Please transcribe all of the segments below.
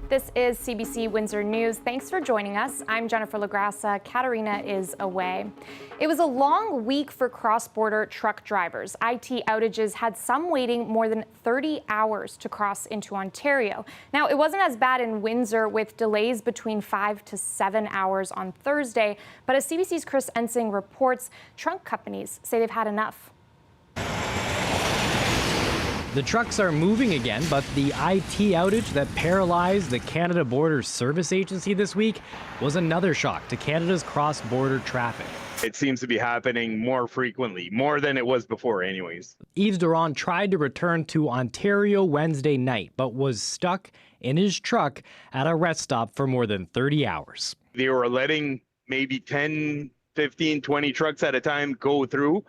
This is CBC Windsor News. Thanks for joining us. I'm Jennifer LaGrassa. Katarina is away. It was a long week for cross-border truck drivers. IT outages had some waiting more than 30 hours to cross into Ontario. Now, it wasn't as bad in Windsor with delays between 5 to 7 hours on Thursday, but as CBC's Chris Ensing reports, trunk companies say they've had enough. The trucks are moving again, but the IT outage that paralyzed the Canada Border Service Agency this week was another shock to Canada's cross-border traffic. It seems to be happening more frequently, more than it was before anyways. Yves Durand tried to return to Ontario Wednesday night, but was stuck in his truck at a rest stop for more than 30 hours. They were letting maybe 10, 15, 20 trucks at a time go through,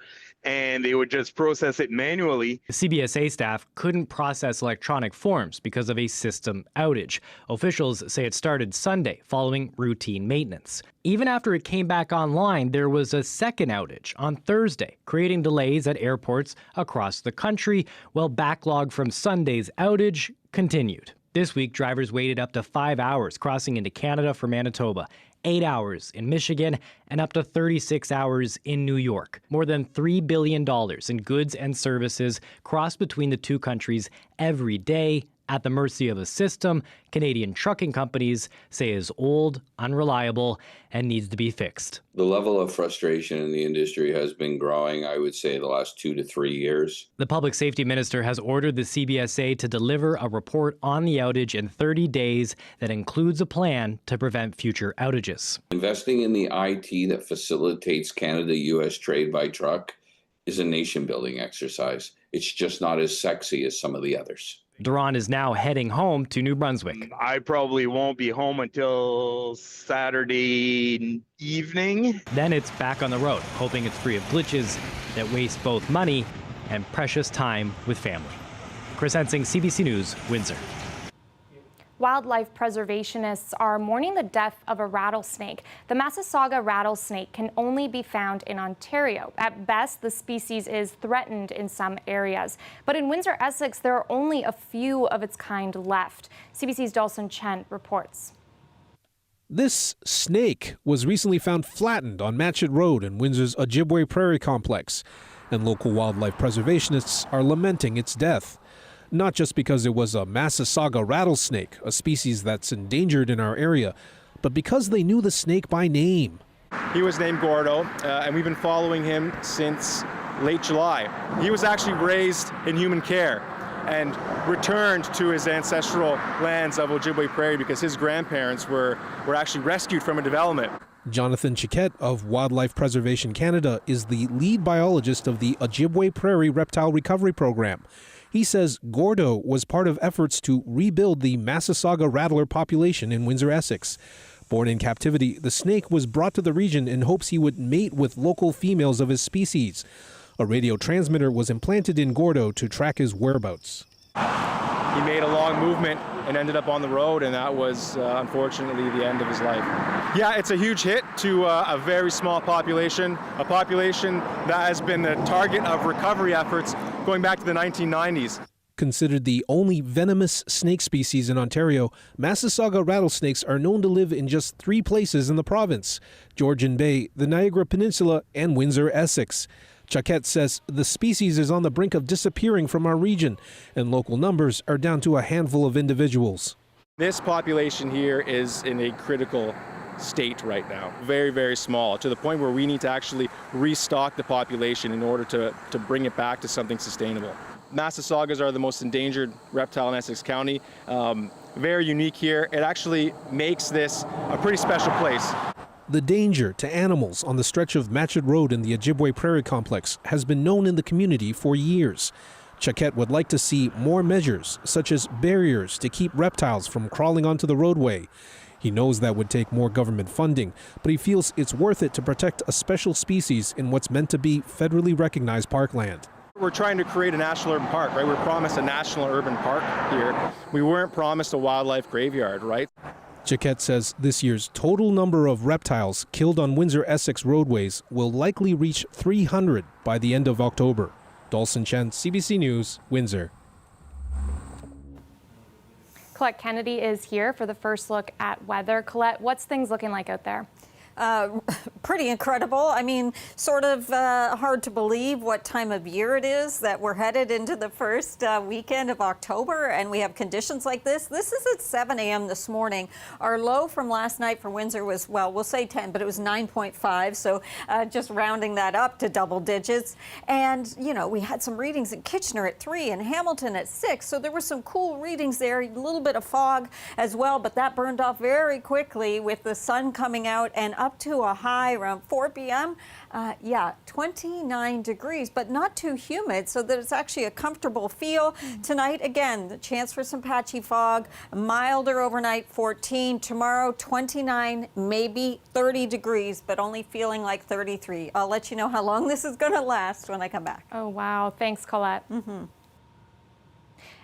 and they would just process it manually. The CBSA staff couldn't process electronic forms because of a system outage. Officials say it started Sunday following routine maintenance. Even after it came back online, there was a second outage on Thursday, creating delays at airports across the country, while backlog from Sunday's outage continued. This week, drivers waited up to 5 hours crossing into Canada from Manitoba, 8 hours in Michigan, and up to 36 hours in New York. More than $3 billion in goods and services cross between the two countries every day at the mercy of a system Canadian trucking companies say is old, unreliable, and needs to be fixed. The level of frustration in the industry has been growing, I would say, the last 2 to 3 years. The public safety minister has ordered the CBSA to deliver a report on the outage in 30 days that includes a plan to prevent future outages. Investing in the IT that facilitates Canada-US trade by truck is a nation-building exercise. It's just not as sexy as some of the others. Durand is now heading home to New Brunswick. I probably won't be home until Saturday evening. Then it's back on the road, hoping it's free of glitches that waste both money and precious time with family. Chris Ensing, CBC News, Windsor. Wildlife preservationists are mourning the death of a rattlesnake. The Massasauga rattlesnake can only be found in Ontario. At best, the species is threatened in some areas. But in Windsor, Essex, there are only a few of its kind left. CBC's Dawson Chen reports. This snake was recently found flattened on Matchett Road in Windsor's Ojibwe Prairie Complex, and local wildlife preservationists are lamenting its death. Not just because it was a Massasauga rattlesnake, a species that's endangered in our area, but because they knew the snake by name. He was named Gordo, and we've been following him since late July. He was actually raised in human care and returned to his ancestral lands of Ojibwe Prairie because his grandparents were actually rescued from a development. Jonathan Chiquette of Wildlife Preservation Canada is the lead biologist of the Ojibwe Prairie Reptile Recovery Program. He says Gordo was part of efforts to rebuild the Massasauga rattler population in Windsor, Essex. Born in captivity, the snake was brought to the region in hopes he would mate with local females of his species. A radio transmitter was implanted in Gordo to track his whereabouts. He made a long movement and ended up on the road, and that was unfortunately the end of his life. Yeah, it's a huge hit to a very small population, a population that has been the target of recovery efforts going back to the 1990s. Considered the only venomous snake species in Ontario, Massasauga rattlesnakes are known to live in just 3 places in the province: Georgian Bay, the Niagara Peninsula, and Windsor, Essex. Chiquette says the species is on the brink of disappearing from our region, and local numbers are down to a handful of individuals. This population here is in a critical state right now. Very, very small, to the point where we need to actually restock the population in order to bring it back to something sustainable. Massasaugas are the most endangered reptile in Essex County. Very unique here. It actually makes this a pretty special place. The danger to animals on the stretch of Matchett Road in the Ojibwe Prairie Complex has been known in the community for years. Chiquette would like to see more measures, such as barriers to keep reptiles from crawling onto the roadway. He knows that would take more government funding, but he feels it's worth it to protect a special species in what's meant to be federally recognized parkland. We're trying to create a national urban park, right? We're promised a national urban park here. We weren't promised a wildlife graveyard, right? Chiquette says this year's total number of reptiles killed on Windsor-Essex roadways will likely reach 300 by the end of October. Dawson Chen, CBC News, Windsor. Colette Kennedy is here for the first look at weather. Colette, what's things looking like out there? Pretty incredible. I mean, sort of hard to believe what time of year it is that we're headed into the first weekend of October, and we have conditions like this. This is at 7 a.m. this morning. Our low from last night for Windsor was, well, we'll say 10, but it was 9.5, so just rounding that up to double digits. And, you know, we had some readings in Kitchener at 3 and Hamilton at 6, so there were some cool readings there, a little bit of fog as well, but that burned off very quickly with the sun coming out and up to a high around 4 p.m. 29 degrees, but not too humid, so that it's actually a comfortable feel. Tonight, again, the chance for some patchy fog, milder overnight, 14. Tomorrow, 29, maybe 30 degrees, but only feeling like 33. I'll let you know how long this is going to last when I come back. Oh, wow. Thanks, Colette.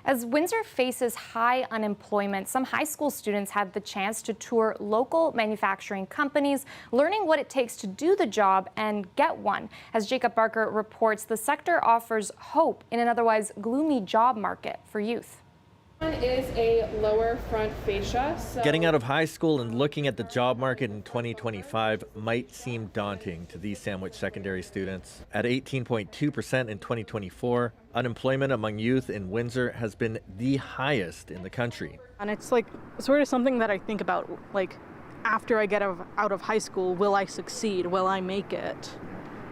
As Windsor faces high unemployment, some high school students had the chance to tour local manufacturing companies, learning what it takes to do the job and get one. As Jacob Barker reports, the sector offers hope in an otherwise gloomy job market for youth. Is a lower front fascia. Getting out of high school and looking at the job market in 2025 might seem daunting to these Sandwich secondary students. At 18.2% in 2024, unemployment among youth in Windsor has been the highest in the country. And it's like sort of something that I think about, like, after I get out of high school, will I succeed? Will I make it?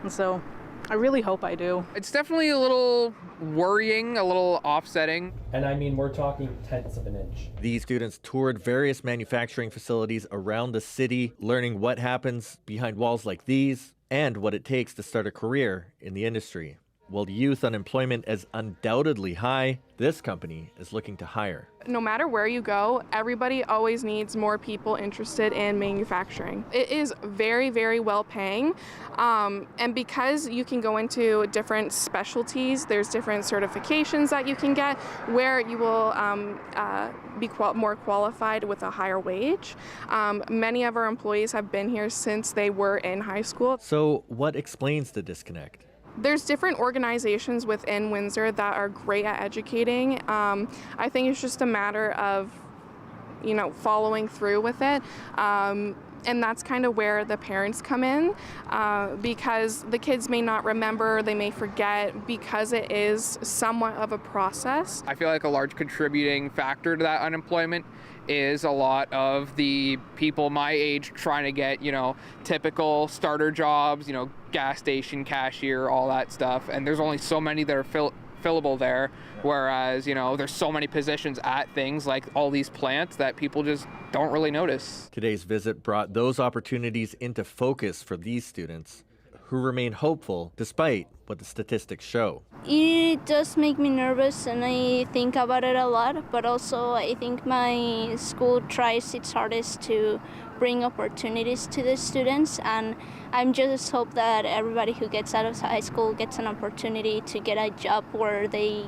And so I really hope I do. It's definitely a little worrying, a little offsetting. And I mean, we're talking tenths of an inch. These students toured various manufacturing facilities around the city, learning what happens behind walls like these and what it takes to start a career in the industry. While youth unemployment is undoubtedly high, this company is looking to hire. No matter where you go, everybody always needs more people interested in manufacturing. It is very, very well paying. And because you can go into different specialties, there's different certifications that you can get where you will be more qualified with a higher wage. Many of our employees have been here since they were in high school. So what explains the disconnect? There's different organizations within Windsor that are great at educating. I think it's just a matter of, you know, following through with it. And that's kind of where the parents come in, because the kids may not remember, they may forget, because it is somewhat of a process. I feel like a large contributing factor to that unemployment is a lot of the people my age trying to get, you know, typical starter jobs, you know, gas station cashier, all that stuff. And there's only so many that are fillable there. Whereas, you know, there's so many positions at things like all these plants that people just don't really notice. Today's visit brought those opportunities into focus for these students, who remain hopeful despite what the statistics show. It does make me nervous and I think about it a lot, but also I think my school tries its hardest to bring opportunities to the students, and I'm just hope that everybody who gets out of high school gets an opportunity to get a job where they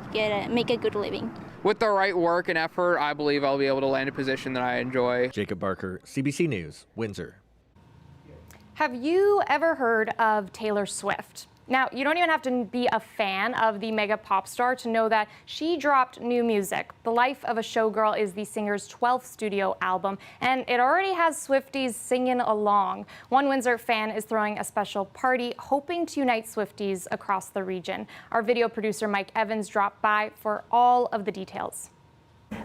make a good living. With the right work and effort, I believe I'll be able to land a position that I enjoy. Jacob Barker, CBC News, Windsor. Have you ever heard of Taylor Swift? Now, you don't even have to be a fan of the mega pop star to know that she dropped new music. The Life of a Showgirl is the singer's 12th studio album, and it already has Swifties singing along. One Windsor fan is throwing a special party, hoping to unite Swifties across the region. Our video producer Mike Evans dropped by for all of the details.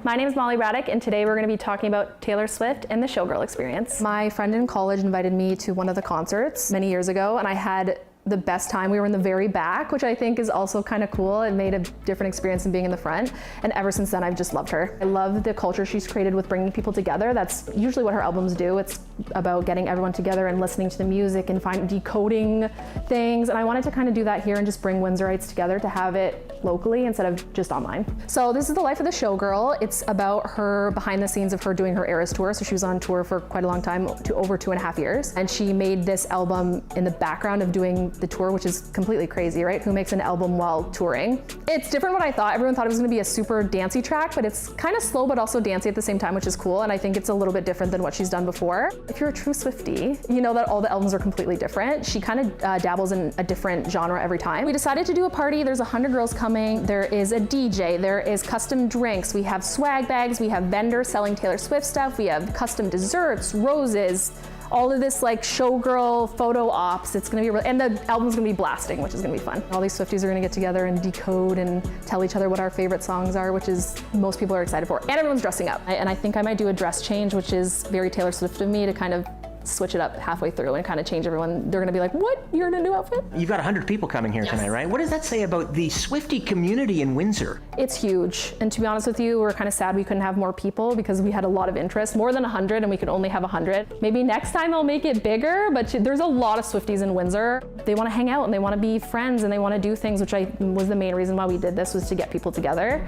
My name is Molly Braddock, and today we're going to be talking about Taylor Swift and the Showgirl experience. My friend in college invited me to one of the concerts many years ago, and I had the best time. We were in the very back, which I think is also kind of cool. It made a different experience than being in the front. And ever since then, I've just loved her. I love the culture she's created with bringing people together. That's usually what her albums do. It's about getting everyone together and listening to the music and decoding things. And I wanted to kind of do that here and just bring Windsorites together to have it locally instead of just online. So this is The Life of the Showgirl. It's about her behind the scenes of her doing her Eras tour. So she was on tour for quite a long time, over 2.5 years. And she made this album in the background of doing the tour, which is completely crazy, right? Who makes an album while touring? It's different what I thought. Everyone thought it was gonna be a super dancey track, but it's kind of slow but also dancey at the same time, which is cool. And I think it's a little bit different than what she's done before. If you're a true Swiftie, you know that all the albums are completely different. She kind of dabbles in a different genre every time. We decided to do a party. There's 100 girls coming coming. There is a DJ, there is custom drinks, we have swag bags, we have vendors selling Taylor Swift stuff, we have custom desserts, roses, all of this like showgirl photo ops. It's gonna be, and the album's gonna be blasting, which is gonna be fun. All these Swifties are gonna get together and decode and tell each other what our favorite songs are, which is most people are excited for. And everyone's dressing up. And I think I might do a dress change, which is very Taylor Swift of me, to kind of switch it up halfway through and kind of change everyone. They're gonna be like, what? You're in a new outfit? You've got 100 people coming here tonight, right? What does that say about the Swiftie community in Windsor? It's huge. And to be honest with you, we're kind of sad we couldn't have more people because we had a lot of interest, more than 100, and we could only have 100. Maybe next time I'll make it bigger, but there's a lot of Swifties in Windsor. They want to hang out and they want to be friends and they want to do things, which was the main reason why we did this, was to get people together.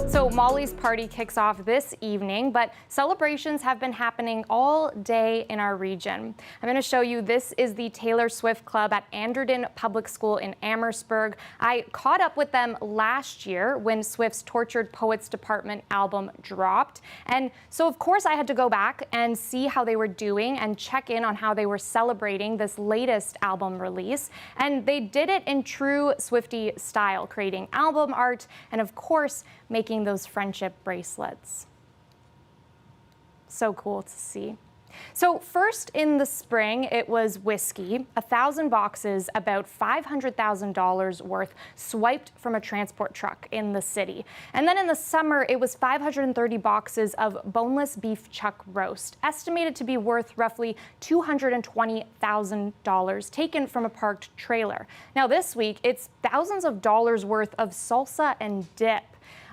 So Molly's party kicks off this evening, but celebrations have been happening all day in our region. I'm going to show you, this is the Taylor Swift Club at Anderton Public School in Amherstburg. I caught up with them last year when Swift's Tortured Poets Department album dropped. And so of course I had to go back and see how they were doing and check in on how they were celebrating this latest album release. And they did it in true Swiftie style, creating album art and of course making those friendship bracelets. So cool to see. So first in the spring, it was whiskey, 1,000 boxes, about $500,000 worth, swiped from a transport truck in the city. And then in the summer, it was 530 boxes of boneless beef chuck roast, estimated to be worth roughly $220,000, taken from a parked trailer. Now this week, it's thousands of dollars worth of salsa and dip.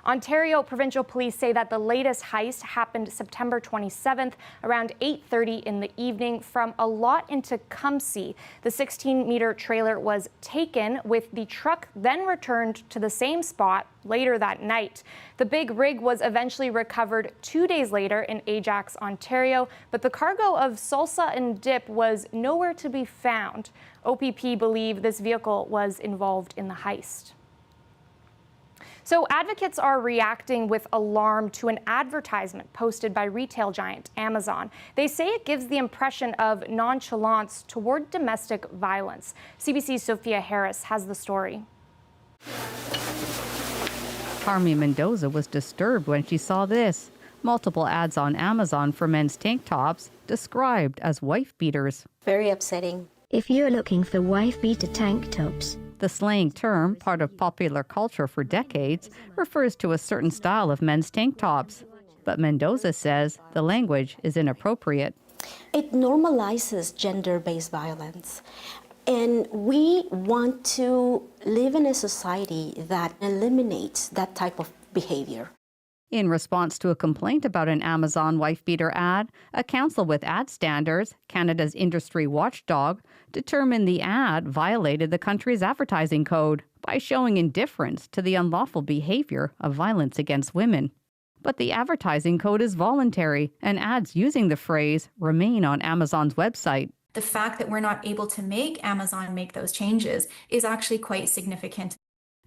Ontario Provincial Police say that the latest heist happened September 27th around 8:30 in the evening from a lot in Tecumseh. The 16-meter trailer was taken, with the truck then returned to the same spot later that night. The big rig was eventually recovered 2 days later in Ajax, Ontario, but the cargo of salsa and dip was nowhere to be found. OPP believe this vehicle was involved in the heist. So advocates are reacting with alarm to an advertisement posted by retail giant Amazon. They say it gives the impression of nonchalance toward domestic violence. CBC's Sophia Harris has the story. Carmi Mendoza was disturbed when she saw this. Multiple ads on Amazon for men's tank tops described as wife beaters. Very upsetting. If you're looking for wife beater tank tops, the slang term, part of popular culture for decades, refers to a certain style of men's tank tops. But Mendoza says the language is inappropriate. It normalizes gender-based violence. And we want to live in a society that eliminates that type of behavior. In response to a complaint about an Amazon wife-beater ad, a council with ad standards, Canada's industry watchdog, determined the ad violated the country's advertising code by showing indifference to the unlawful behavior of violence against women. But the advertising code is voluntary, and ads using the phrase remain on Amazon's website. The fact that we're not able to make Amazon make those changes is actually quite significant.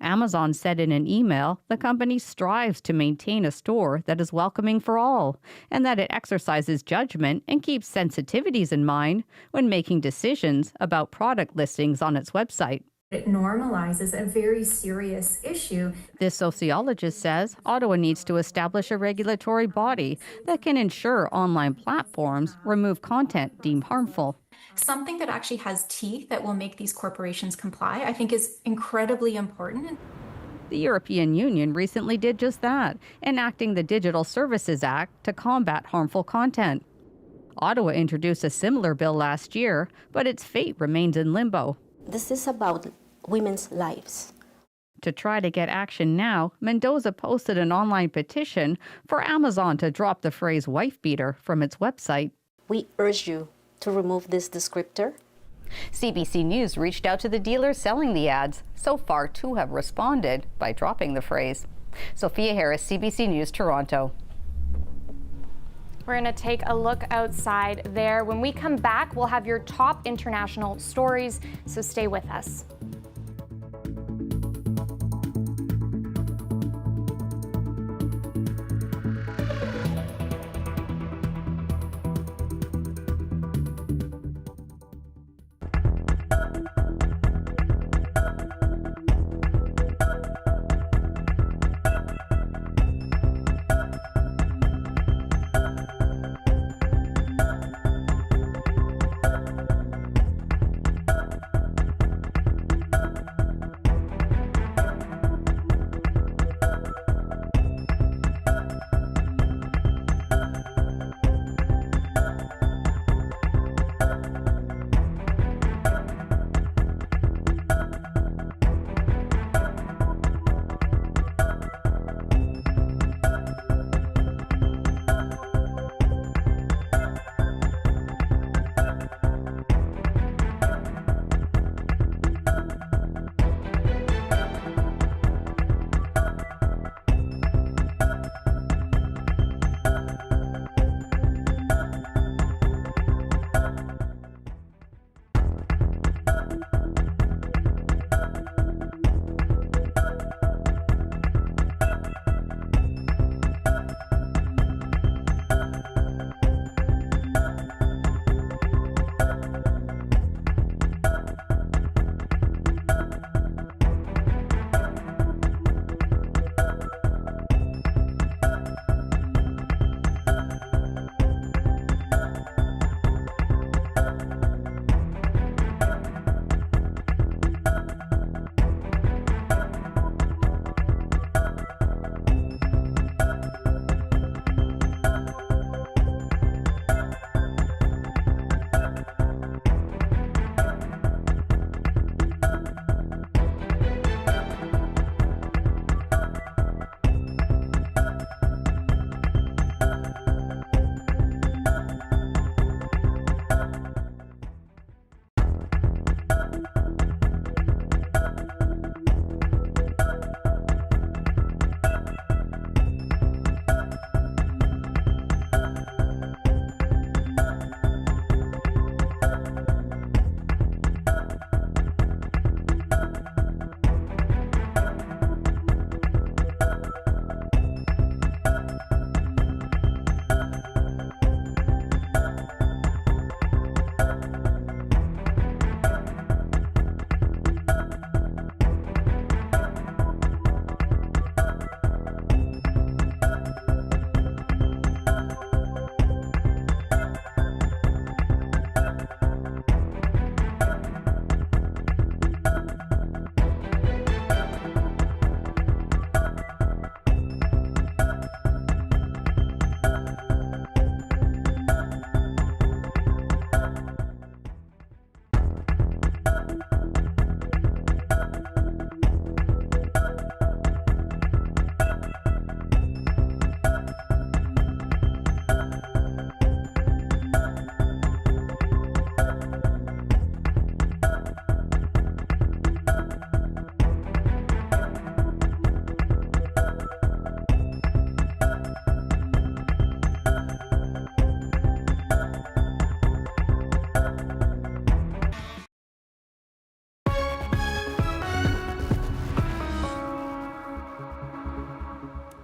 Amazon said in an email the company strives to maintain a store that is welcoming for all, and that it exercises judgment and keeps sensitivities in mind when making decisions about product listings on its website. It normalizes a very serious issue. This sociologist says Ottawa needs to establish a regulatory body that can ensure online platforms remove content deemed harmful. Something that actually has teeth that will make these corporations comply, I think, is incredibly important. The European Union recently did just that, enacting the Digital Services Act to combat harmful content. Ottawa introduced a similar bill last year, but its fate remains in limbo. This is about women's lives. To try to get action now, Mendoza posted an online petition for Amazon to drop the phrase wife beater from its website. We urge you to remove this descriptor. CBC News reached out to the dealers selling the ads. So far, 2 have responded by dropping the phrase. Sophia Harris, CBC News, Toronto. We're going to take a look outside there. When we come back, we'll have your top international stories, so stay with us.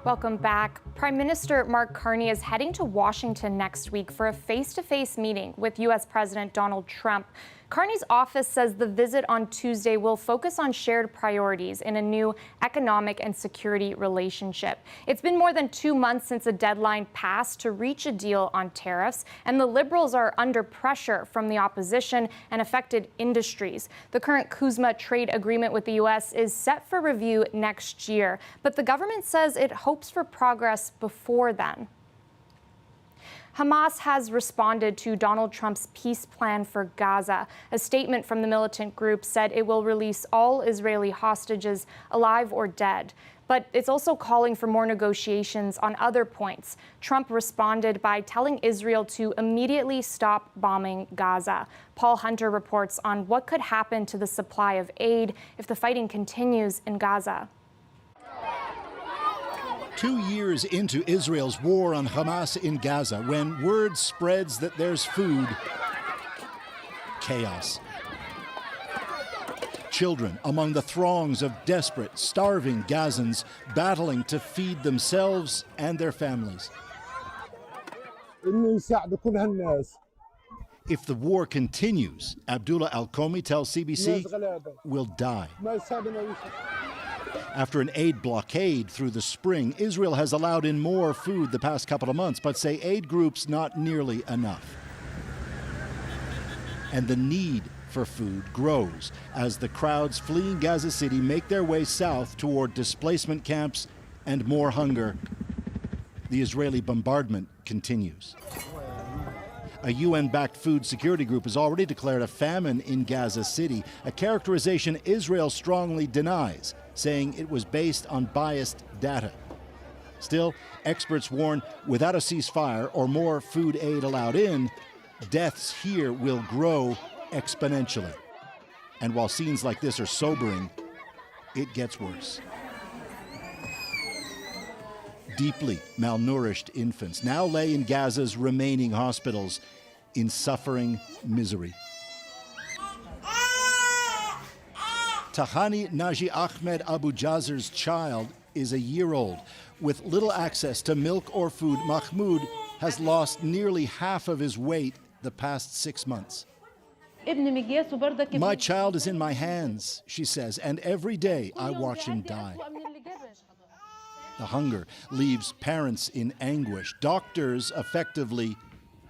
Welcome back. Prime Minister Mark Carney is heading to Washington next week for a face-to-face meeting with U.S. President Donald Trump. Carney's office says the visit on Tuesday will focus on shared priorities in a new economic and security relationship. It's been more than 2 months since a deadline passed to reach a deal on tariffs, and the Liberals are under pressure from the opposition and affected industries. The current CUSMA trade agreement with the U.S. is set for review next year, but the government says it hopes for progress before then. Hamas has responded to Donald Trump's peace plan for Gaza. A statement from the militant group said it will release all Israeli hostages, alive or dead. But it's also calling for more negotiations on other points. Trump responded by telling Israel to immediately stop bombing Gaza. Paul Hunter reports on what could happen to the supply of aid if the fighting continues in Gaza. 2 years into Israel's war on Hamas in Gaza, when word spreads that there's food, chaos. Children among the throngs of desperate, starving Gazans battling to feed themselves and their families. If the war continues, Abdullah Al-Komi tells CBC, will die. After an aid blockade through the spring, Israel has allowed in more food the past couple of months, but say aid groups not nearly enough. And the need for food grows as the crowds fleeing Gaza City make their way south toward displacement camps and more hunger. The Israeli bombardment continues. A UN-backed food security group has already declared a famine in Gaza City, a characterization Israel strongly denies, saying it was based on biased data. Still, experts warn without a ceasefire or more food aid allowed in, deaths here will grow exponentially. And while scenes like this are sobering, it gets worse. Deeply malnourished infants now lay in Gaza's remaining hospitals in suffering misery. Tahani Naji Ahmed Abu Jazer's child is a year old. With little access to milk or food, Mahmoud has lost nearly half of his weight the past 6 months. My child is in my hands, she says, and every day I watch him die. The hunger leaves parents in anguish, doctors effectively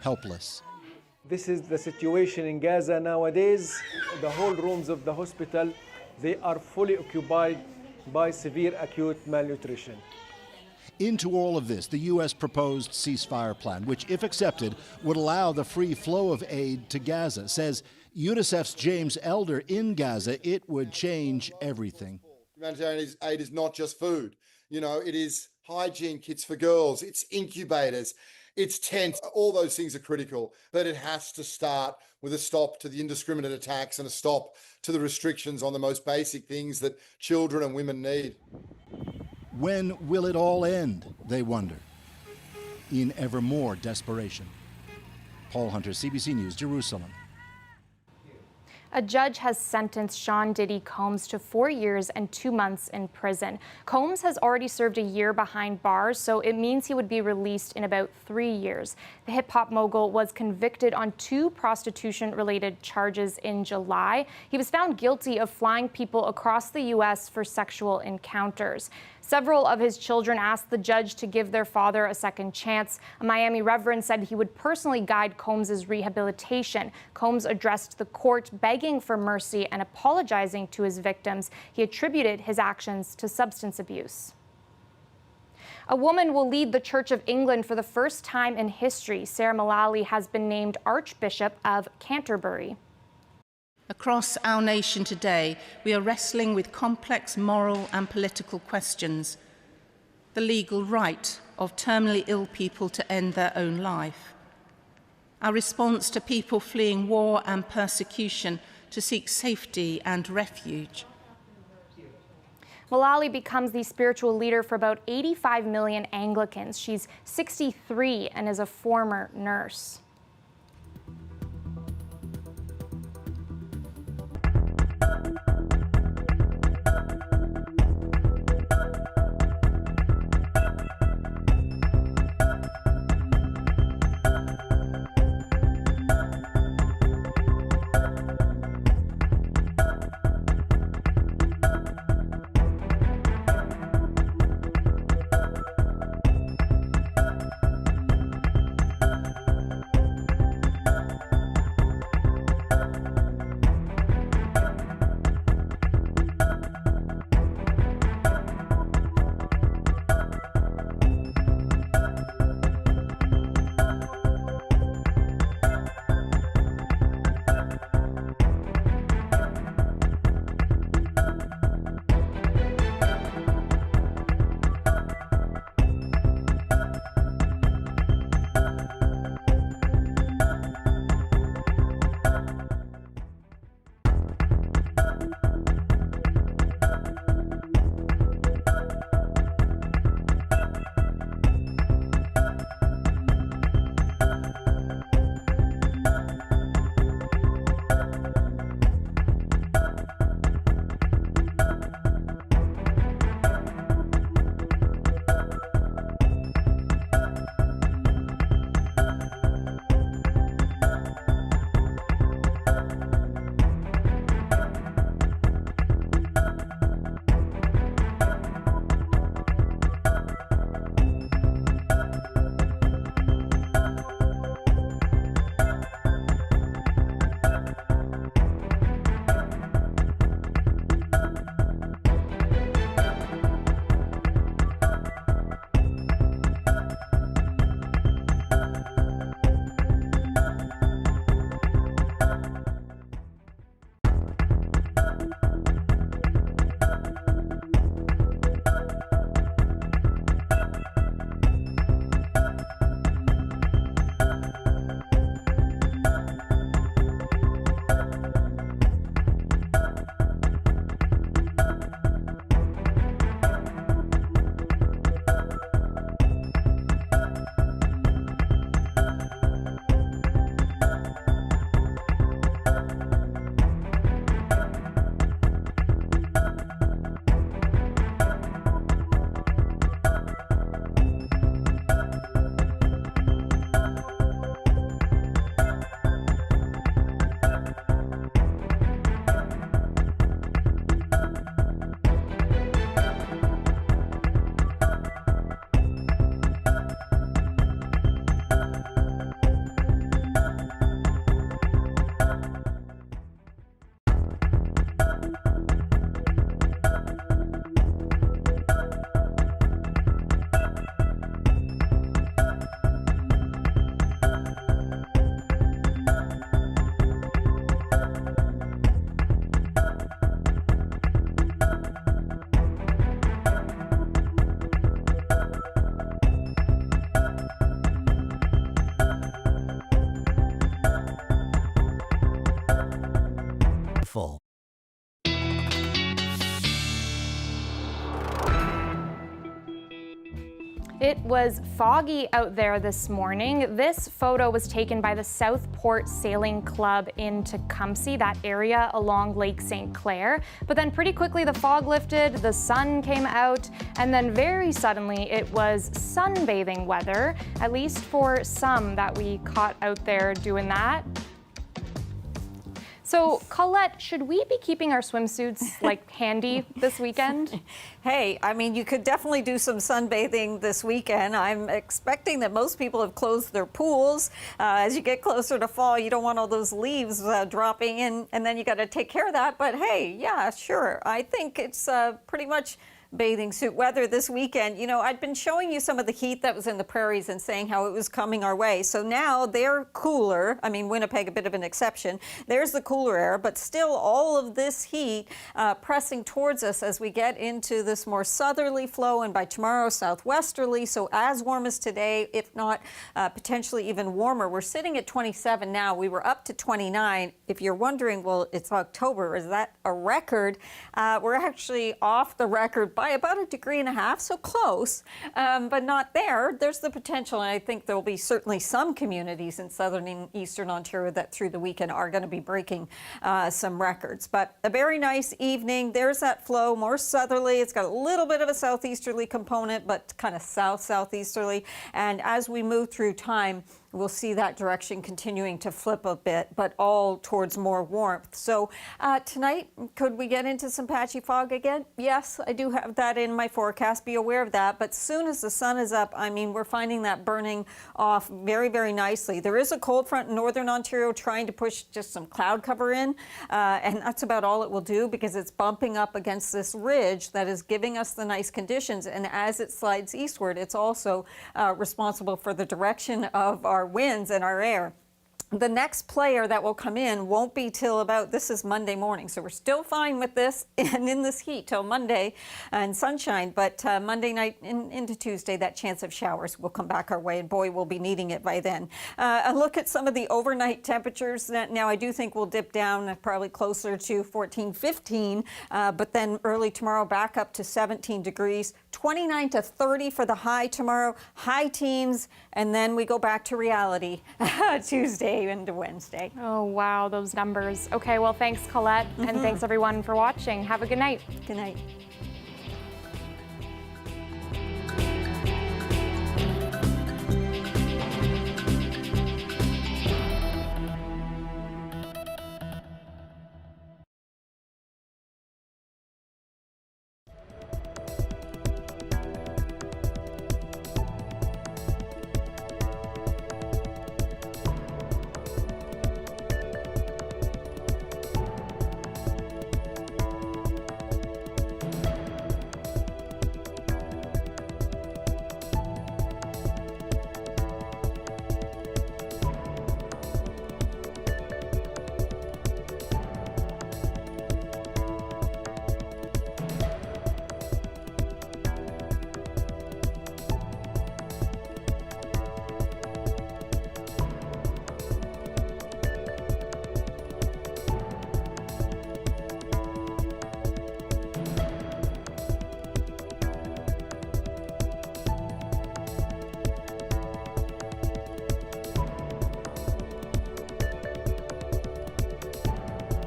helpless. This is the situation in Gaza nowadays. The whole rooms of the hospital, they are fully occupied by severe acute malnutrition. Into all of this, the U.S. proposed ceasefire plan, which, if accepted, would allow the free flow of aid to Gaza. Says UNICEF's James Elder in Gaza, it would change everything. Humanitarian aid is not just food. You know, it is hygiene kits for girls, it's incubators, it's tents. All those things are critical, but it has to start with a stop to the indiscriminate attacks and a stop to the restrictions on the most basic things that children and women need. When will it all end, they wonder, in ever more desperation. Paul Hunter, CBC News, Jerusalem. A judge has sentenced Sean Diddy Combs to 4 years and 2 months in prison. Combs has already served a year behind bars, so it means he would be released in about 3 years. The hip-hop mogul was convicted on 2 prostitution-related charges in July. He was found guilty of flying people across the U.S. for sexual encounters. Several of his children asked the judge to give their father a second chance. A Miami reverend said he would personally guide Combs' rehabilitation. Combs addressed the court begging for mercy and apologizing to his victims. He attributed his actions to substance abuse. A woman will lead the Church of England for the first time in history. Sarah Mullally has been named Archbishop of Canterbury. Across our nation today, we are wrestling with complex moral and political questions. The legal right of terminally ill people to end their own life. Our response to people fleeing war and persecution to seek safety and refuge. Mullally becomes the spiritual leader for about 85 million Anglicans. She's 63 and is a former nurse. It was foggy out there this morning. This photo was taken by the Southport Sailing Club in Tecumseh, that area along Lake St. Clair. But then pretty quickly the fog lifted, the sun came out, and then very suddenly it was sunbathing weather, at least for some that we caught out there doing that. So, Colette, should we be keeping our swimsuits handy this weekend? Hey, I mean, you could definitely do some sunbathing this weekend. I'm expecting that most people have closed their pools. As you get closer to fall, you don't want all those leaves dropping in, and then you got to take care of that. But hey, yeah, sure. I think it's pretty much bathing suit weather this weekend. You know, I'd been showing you some of the heat that was in the prairies and saying how it was coming our way. So now they're cooler. I mean, Winnipeg, a bit of an exception. There's the cooler air, but still all of this heat pressing towards us as we get into this more southerly flow, and by tomorrow, southwesterly. So as warm as today, if not potentially even warmer. We're sitting at 27 now. We were up to 29. If you're wondering, well, it's October, is that a record? We're actually off the record by about 1.5 degrees, so close, but not there. There's the potential, and I think there'll be certainly some communities in southern and eastern Ontario that through the weekend are going to be breaking some records. But a very nice evening. There's that flow, more southerly. It's got a little bit of a southeasterly component, but kind of southeasterly. And as we move through time, we'll see that direction continuing to flip a bit, but all towards more warmth. So tonight, could we get into some patchy fog again? Yes, I do have that in my forecast. Be aware of that. But soon as the sun is up, I mean, we're finding that burning off very, very nicely. There is a cold front in northern Ontario trying to push just some cloud cover in, and that's about all it will do because it's bumping up against this ridge that is giving us the nice conditions. And as it slides eastward, it's also responsible for the direction of our winds and our air. The next player that will come in won't be till about, this is Monday morning, so we're still fine with this and in this heat till Monday and sunshine, but Monday night into Tuesday, that chance of showers will come back our way, and boy, we'll be needing it by then. A look at some of the overnight temperatures. Now, I do think we'll dip down probably closer to 14, 15, but then early tomorrow back up to 17 degrees, 29 to 30 for the high tomorrow, high teens, and then we go back to reality Tuesday into Wednesday. Oh, wow, those numbers. Okay, well, thanks, Colette, and thanks, everyone, for watching. Have a good night. Good night.